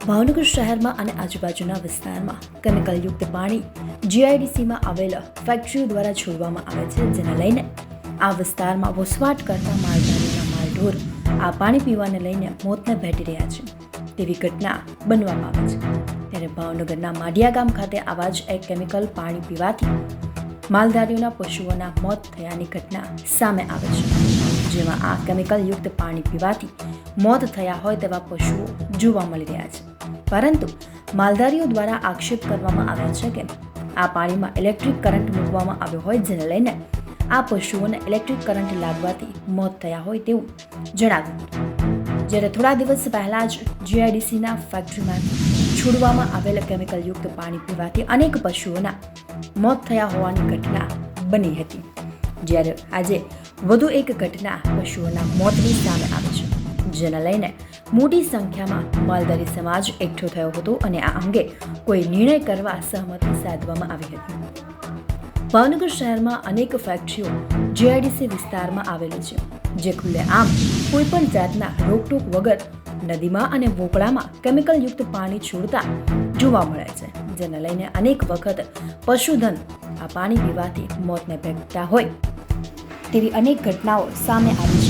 ભાવનગર શહેરમાં અને આજુબાજુના વિસ્તારમાં કેમિકલયુક્ત પાણી જીઆઈડીસીમાં આવેલ ફેક્ટરીઓ દ્વારા છોડવામાં આવે છે, જેને લઈને આ વિસ્તારમાં વસવાટ કરતા માલધારીઓના માલઢોર આ પાણી પીવાને લઈને મોતને ભેટી રહ્યા છે તેવી ઘટના બનવામાં આવે છે. ત્યારે ભાવનગરના માઢિયા ગામ ખાતે આવા જ એક કેમિકલ પાણી પીવાથી માલધારીઓના પશુઓના મોત થયાની ઘટના સામે આવે છે, જેમાં આ કેમિકલયુક્ત પાણી પીવાથી મોત થયા હોય તેવા પશુઓ જોવા મળી રહ્યા છે. પરંતુ માલધારીઓ દ્વારા આક્ષેપ કરવામાં આવ્યા છે કે આ પાણીમાં ઇલેક્ટ્રિક કરંટ મૂકવામાં આવ્યો હોય, જેને લઈને આ પશુઓને ઇલેક્ટ્રિક કરંટ લાગવાથી મોત થયા હોય તેવું જણાવ્યું હતું. જ્યારે થોડા દિવસ પહેલા જ જીઆઈડીસીના ફેક્ટરીમાંથી છોડવામાં આવેલ કેમિકલયુક્ત પાણી પીવાથી અનેક પશુઓના મોત થયા હોવાની ઘટના બની હતી. જ્યારે આજે વધુ એક ઘટના પશુઓના મોતની સામે આવે છે, જેને લઈને મોટી સંખ્યામાં માલધારી સમાજ એકઠો થયો હતો અને આ અંગે કોઈ નિર્ણય કરવા સહમતિ સાધવામાં આવી હતી. ભાવનગર શહેરમાં અનેક ફેક્ટરીઓ જીઆઈડીસી વિસ્તારમાં આવેલી છે, જે ખુલ્લેઆમ કોઈ પણ જાતના રોકટોક વગર નદીમાં અને વોકળામાં કેમિકલયુક્ત પાણી છોડતા જોવા મળે છે, જેને લઈને અનેક વખત પશુધન આ પાણી પીવાથી મોતને ભેટતા હોય તેવી અનેક ઘટનાઓ સામે આવી